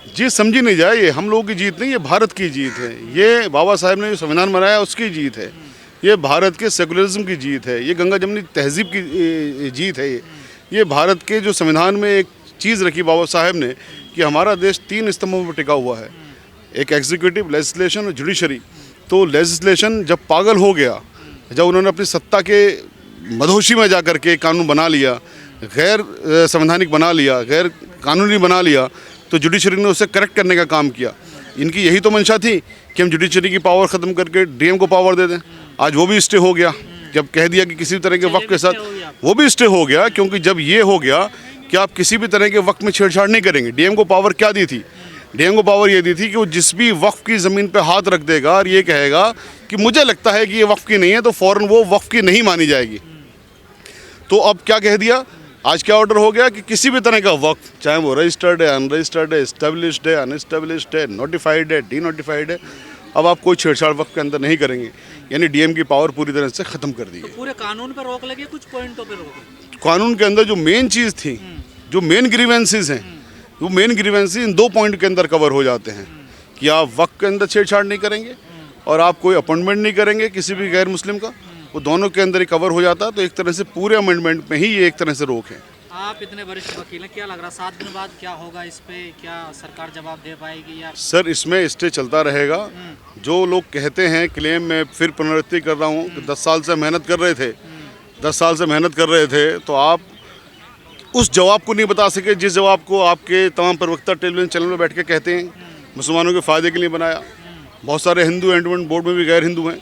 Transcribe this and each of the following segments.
जीत समझी नहीं जाए। ये हम लोगों की जीत नहीं, ये भारत की जीत है। ये बाबा साहेब ने जो संविधान बनाया उसकी जीत है। ये भारत के सेकुलरिज्म की जीत है। ये गंगा जमुनी तहजीब की जीत है। ये भारत के जो संविधान में एक चीज़ रखी बाबा साहेब ने कि हमारा देश 3 स्तंभों पर टिका हुआ है, एक एग्जीक्यूटिव, लेजिस्लेशन और जुडिशरी। तो लेजिस्लेशन जब पागल हो गया, जब उन्होंने अपनी सत्ता के मदहोशी में जा कर के कानून बना लिया, गैर संवैधानिक बना लिया, गैर कानूनी बना लिया, तो जुडिशरी ने उसे करेक्ट करने का काम किया। इनकी यही तो मंशा थी कि हम जुडिशरी की पावर ख़त्म करके डीएम को पावर दे दें। आज वो भी स्टे हो गया, जब कह दिया कि किसी भी तरह के वक्त के साथ वो भी स्टे हो गया, क्योंकि जब ये हो गया कि आप किसी भी तरह के वक्त में छेड़छाड़ नहीं करेंगे। डीएम को पावर क्या दी थी? डीएम को पावर ये दी थी कि वो जिस भी वक्फ की ज़मीन पे हाथ रख देगा और ये कहेगा कि मुझे लगता है कि ये वक्फ की नहीं है, तो फ़ौरन वो वक्फ की नहीं मानी जाएगी। तो अब क्या कह दिया, आज क्या ऑर्डर हो गया कि किसी भी तरह का वक्फ, चाहे वो रजिस्टर्ड है, अनरजिस्टर्ड है, इस्टेब्लिश्ड है, अनइस्टेब्लिश्ड है, नोटिफाइड है, डी नोटिफाइड है, अब आप कोई छेड़छाड़ वक्फ के अंदर नहीं करेंगे। यानी डीएम की पावर पूरी तरह से ख़त्म कर दी है। तो पूरे कानून पर रोक लगी, कुछ पॉइंटों पर रोक? कानून के अंदर जो मेन चीज़ थी, जो मेन ग्रीवेंसेस हैं, वो मेन ग्रीवेंसेस इन 2 पॉइंट के अंदर कवर हो जाते हैं कि आप वक्त के अंदर छेड़छाड़ नहीं करेंगे और आप कोई अपॉइंटमेंट नहीं करेंगे किसी भी गैर मुस्लिम का। वो दोनों के अंदर ही कवर हो जाता है। तो एक तरह से पूरे अमेंडमेंट में ही ये एक तरह से रोक है। आप इतने वरिष्ठ वकील हैं, क्या लग रहा 7 दिन बाद क्या होगा इस पे? क्या सरकार जवाब दे पाएगी या? सर, इसमें स्टे चलता रहेगा। जो लोग कहते हैं क्लेम में, फिर पुनरावृत्ति कर रहा हूँ कि 10 साल से मेहनत कर रहे थे, 10 साल से मेहनत कर रहे थे, तो आप उस जवाब को नहीं बता सके जिस जवाब को आपके तमाम प्रवक्ता टेलीविजन चैनल में बैठ के कहते हैं मुसलमानों के फ़ायदे के लिए बनाया। बहुत सारे हिंदू एंडोमेंट बोर्ड में भी गैर हिंदू हैं।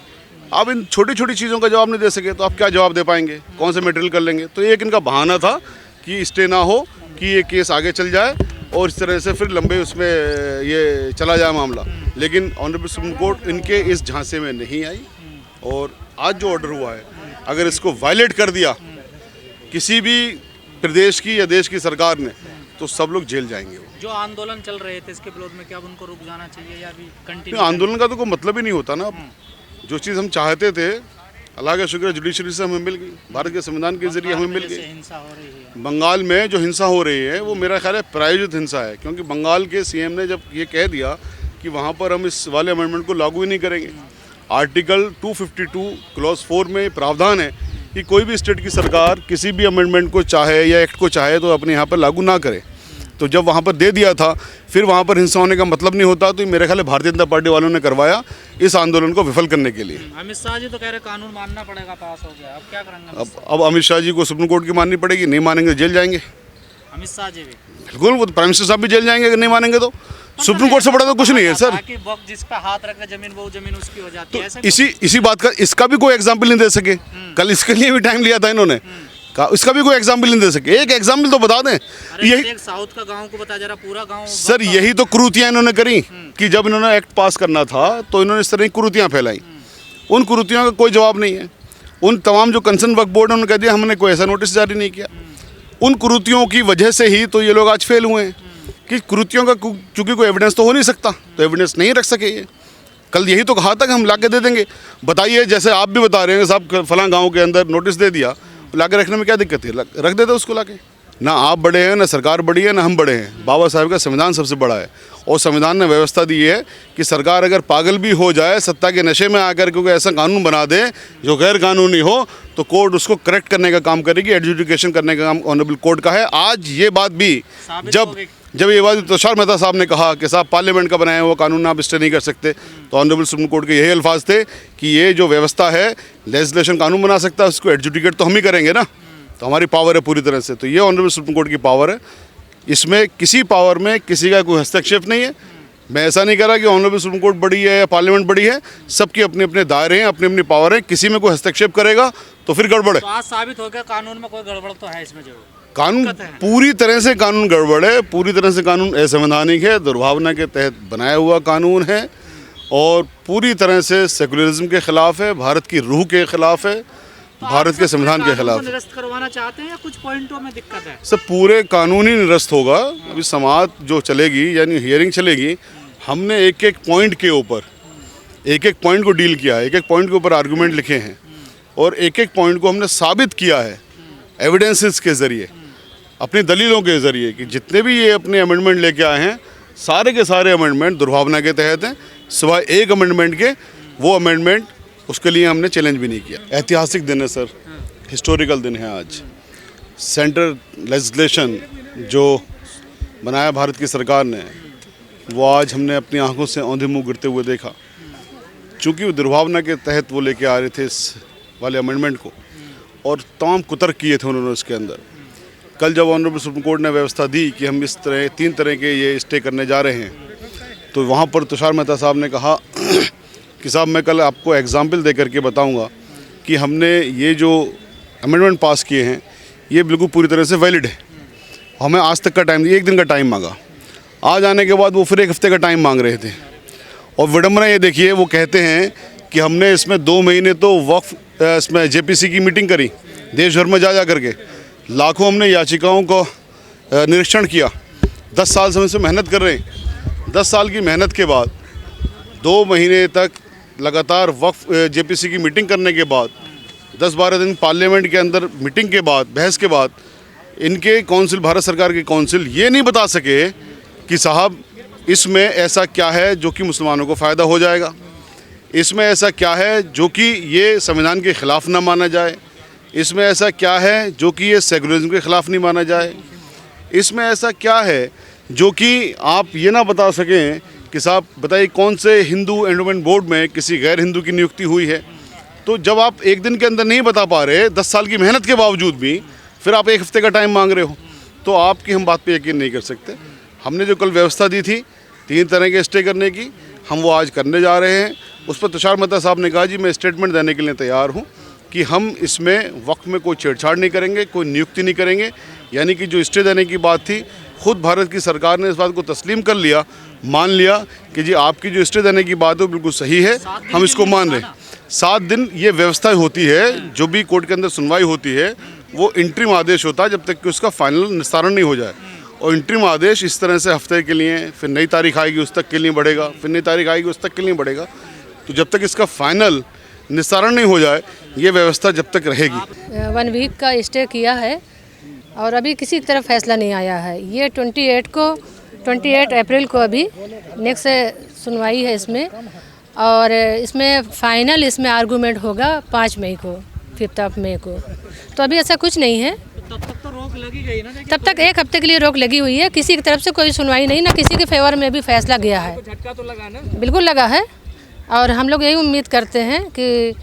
आप इन छोटी छोटी चीज़ों का जवाब नहीं दे सके तो आप क्या जवाब दे पाएंगे? कौन से मटेरियल कर लेंगे? तो एक इनका बहाना था कि स्टे ना हो, कि ये केस आगे चल जाए और इस तरह से फिर लंबे उसमें ये चला जाए मामला। लेकिन ऑनरेबल सुप्रीम कोर्ट इनके इस झांसे में नहीं आई और आज जो ऑर्डर हुआ है, अगर इसको वायलेट कर दिया किसी भी प्रदेश की या देश की सरकार ने, तो सब लोग जेल जाएंगे। जो आंदोलन चल रहे थे इसके विरोध में, क्या उनको रुक जाना चाहिए या भी कंटिन्यू? आंदोलन का तो कोई मतलब ही नहीं होता ना। जो चीज़ हम चाहते थे, अल्लाह का शुक्र, जुडिशरी से हमें मिल गई, भारत के संविधान के जरिए हमें मिल गई। हिंसा हो रही है बंगाल में, जो हिंसा हो रही है वो मेरा ख्याल है प्रायोजित हिंसा है, क्योंकि बंगाल के सीएम ने जब ये कह दिया कि वहाँ पर हम इस वाले अमेंडमेंट को लागू ही नहीं करेंगे। आर्टिकल 252 क्लॉज 4 में प्रावधान है कि कोई भी स्टेट की सरकार किसी भी अमेंडमेंट को चाहे या एक्ट को चाहे तो अपने यहाँ पर लागू ना करे। तो जब वहाँ पर दे दिया था, फिर वहाँ पर हिंसा होने का मतलब नहीं होता। तो मेरे ख्याल है भारतीय जनता पार्टी वालों ने करवाया इस आंदोलन को विफल करने के लिए। अमित शाह जी तो कह रहे कानून मानना पड़ेगा, पास हो गया, अब क्या करेंगे? अब अमित शाह जी को सुप्रीम कोर्ट की माननी पड़ेगी। नहीं मानेंगे जेल जाएंगे। अमित शाह जी भी बिल्कुल, वो प्राइम मिनिस्टर साहब भी जेल जाएंगे अगर नहीं मानेंगे तो। सुप्रीम कोर्ट से बड़ा तो कुछ नहीं है सर। बाकी वक्त जिस पे हाथ रखे जमीन, वो जमीन उसकी हो जाती है। तो इसी बात का, इसका भी कोई एग्जाम्पल नहीं दे सके। कल इसके लिए भी टाइम लिया था इन्होंने, इसका भी कोई एग्जाम्पल नहीं दे सके। एक एग्जाम्पल तो बता दें। यही एक साउथ का गांव को बता, जरा पूरा गांव। सर, यही तो कुरीतियां इन्होंने करी कि जब इन्होंने एक्ट पास करना था तो इन्होंने इस तरह की कुरीतियां फैलाई। उन कुरीतियों का कोई जवाब नहीं है। उन तमाम जो कंसर्न वक्फ बोर्ड है उन्होंने कह दिया हमने कोई ऐसा नोटिस जारी नहीं किया। उन कुरीतियों की वजह से ही तो ये लोग आज फेल हुए हैं कि कुरीतियों का चूंकि कोई एविडेंस तो हो नहीं सकता, तो एविडेंस नहीं रख सके ये। कल यही तो कहा था कि हम ला के दे देंगे। बताइए, जैसे आप भी बता रहे हैं साहब, फलां गांव के अंदर नोटिस दे दिया, ला के रखने में क्या दिक्कत है? रख देते उसको ला के। ना आप बड़े हैं, ना सरकार बड़ी है, ना हम बड़े हैं। बाबा साहब का संविधान सबसे बड़ा है और संविधान ने व्यवस्था दी है कि सरकार अगर पागल भी हो जाए, सत्ता के नशे में आकर क्योंकि ऐसा कानून बना दे जो गैर कानूनी हो, तो कोर्ट उसको करेक्ट करने का काम करेगी। एडजुडिकेशन करने का काम ऑनरेबल कोर्ट का है। आज ये बात भी जब ये बात तुषार मेहता साहब ने कहा कि साहब पार्लियामेंट का बनाया हुआ कानून आप स्टे नहीं कर सकते, तो ऑनरेबल सुप्रीम कोर्ट के यही अल्फाज थे कि ये जो व्यवस्था है, लेजिस्लेशन कानून बना सकता है, उसको एडजुडिकेट तो हम ही करेंगे ना। तो हमारी पावर है पूरी तरह से। तो ये ऑनरेबल सुप्रीम कोर्ट की पावर है। इसमें किसी पावर में किसी का कोई हस्तक्षेप नहीं है। मैं ऐसा नहीं कह रहा कि ऑनरेबल सुप्रीम कोर्ट बड़ी है या पार्लियामेंट बड़ी है। सबकी अपने अपने दायरे हैं, अपनी अपनी पावर है। किसी में कोई हस्तक्षेप करेगा तो फिर गड़बड़ है। तो आज साबित हो गया कानून में कोई गड़बड़ तो है इसमें। जो कानून पूरी तरह से कानून गड़बड़ है, पूरी तरह से कानून असंवैधानिक है, दुर्भावना के तहत बनाया हुआ कानून है और पूरी तरह से सेकुलरिज्म के खिलाफ है, भारत की रूह के खिलाफ है, भारत के संविधान के खिलाफ। निरस्त करवाना चाहते हैं या कुछ पॉइंटों में दिक्कत है? सब पूरे कानून ही निरस्त होगा। अभी समाअत जो चलेगी, यानी हियरिंग चलेगी, हमने एक एक पॉइंट के ऊपर एक एक पॉइंट को डील किया है, एक एक पॉइंट के ऊपर आर्गूमेंट लिखे हैं और एक एक पॉइंट को हमने साबित किया है एविडेंसेस के ज़रिए, अपनी दलीलों के ज़रिए कि जितने भी ये अपने अमेंडमेंट लेके आए हैं सारे के सारे अमेंडमेंट दुर्भावना के तहत हैं, सिवाय एक अमेंडमेंट के। वो अमेंडमेंट उसके लिए हमने चैलेंज भी नहीं किया। ऐतिहासिक दिन है सर, हिस्टोरिकल दिन है आज। सेंट्रल लेजिस्लेशन जो बनाया भारत की सरकार ने, वो आज हमने अपनी आंखों से औंधे मुंह गिरते हुए देखा। चूँकि वो दुर्भावना के तहत वो लेके आ रहे थे इस वाले अमेंडमेंट को, और तमाम कुतर्क किए थे उन्होंने उसके अंदर। कल जब ऑनरेबल सुप्रीम कोर्ट ने व्यवस्था दी कि हम इस तरह 3 तरह के ये स्टे करने जा रहे हैं, तो वहाँ पर तुषार मेहता साहब ने कहा कि साहब मैं कल आपको एग्जाम्पल दे करके बताऊँगा कि हमने ये जो अमेंडमेंट पास किए हैं ये बिल्कुल पूरी तरह से वैलिड है। हमें आज तक का टाइम दिया, 1 दिन का टाइम मांगा। आज आने के बाद वो फिर 1 हफ्ते का टाइम मांग रहे थे। और विडम्बना ये देखिए, वो कहते हैं कि हमने इसमें 2 महीने तो वक्फ इसमें जेपीसी की मीटिंग करी, देश भर में जा करके लाखों हमने याचिकाओं को निरीक्षण किया। 10 साल से हम इसमें मेहनत कर रहे हैं। 10 साल की मेहनत के बाद 2 महीने तक लगातार वक्फ जेपीसी की मीटिंग करने के बाद, 10-12 दिन पार्लियामेंट के अंदर मीटिंग के बाद, बहस के बाद, इनके काउंसिल, भारत सरकार के काउंसिल ये नहीं बता सके कि साहब इसमें ऐसा क्या है जो कि मुसलमानों को फ़ायदा हो जाएगा, इसमें ऐसा क्या है जो कि ये संविधान के ख़िलाफ़ ना माना जाए, इसमें ऐसा क्या है जो कि ये सेकुलरिज्म के ख़िलाफ़ नहीं माना जाए, इसमें ऐसा क्या है जो कि आप ये ना बता सकें कि साहब बताइए कौन से हिंदू एंडोमेंट बोर्ड में किसी गैर हिंदू की नियुक्ति हुई है। तो जब आप 1 दिन के अंदर नहीं बता पा रहे, 10 साल की मेहनत के बावजूद भी, फिर आप 1 हफ्ते का टाइम मांग रहे हो, तो आपकी हम बात पे यकीन नहीं कर सकते। हमने जो कल व्यवस्था दी थी 3 तरह के स्टे करने की, हम वो आज करने जा रहे हैं। उस पर तुषार मेहता साहब ने कहा जी मैं स्टेटमेंट देने के लिए तैयार हूँ कि हम इसमें वक्त में कोई छेड़छाड़ नहीं करेंगे, कोई नियुक्ति नहीं करेंगे। यानी कि जो स्टे देने की बात थी, खुद भारत की सरकार ने इस बात को तस्लीम कर लिया, मान लिया कि जी आपकी जो स्टे देने की बात है वो बिल्कुल सही है, हम इसको मान रहे हैं। 7 दिन ये व्यवस्था होती है, जो भी कोर्ट के अंदर सुनवाई होती है वो इंटरिम आदेश होता है जब तक कि उसका फाइनल निस्तारण नहीं हो जाए। और इंटरिम आदेश इस तरह से हफ्ते के लिए, फिर नई तारीख आएगी उस तक के लिए बढ़ेगा, फिर नई तारीख आएगी उस तक के लिए बढ़ेगा। तो जब तक इसका फाइनल निस्तारण नहीं हो जाए ये व्यवस्था जब तक रहेगी। 1 वीक का स्टे किया है और अभी किसी की तरफ फैसला नहीं आया है। ये 28 अप्रैल को अभी नेक्स्ट सुनवाई है इसमें, और इसमें फाइनल इसमें आर्गूमेंट होगा 5 मई को, 5 मई को। तो अभी ऐसा कुछ नहीं है। तब तक तो रोक लगी गई ना? तब तक 1 हफ्ते के लिए रोक लगी हुई है। किसी की तरफ से कोई सुनवाई नहीं, ना किसी के फेवर में भी फैसला गया है। झटका तो लगा ना? बिल्कुल लगा है, और हम लोग यही उम्मीद करते हैं कि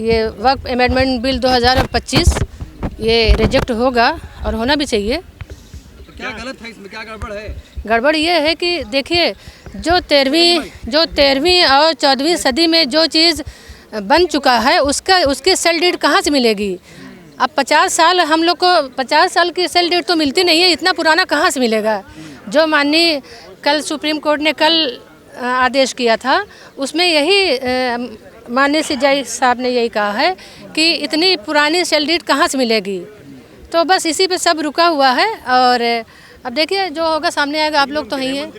ये वक्फ अमेंडमेंट बिल 2025 ये रिजेक्ट होगा, और होना भी चाहिए। तो क्या गलत है इसमें, क्या गड़बड़ है? गड़बड़ ये है कि देखिए, जो 13वीं और 14वीं सदी में जो चीज़ बन चुका है उसकी सेल डीड कहाँ से मिलेगी? अब 50 साल हम लोग को 50 साल की सेल डीड तो मिलती नहीं है, इतना पुराना कहाँ से मिलेगा? जो माननीय कल सुप्रीम कोर्ट ने कल आदेश किया था उसमें यही माननीय सी जज साहब ने यही कहा है कि इतनी पुरानी सेल डीड कहाँ से मिलेगी। तो बस इसी पे सब रुका हुआ है, और अब देखिए जो होगा सामने आएगा। आप लोग तो ही हैं।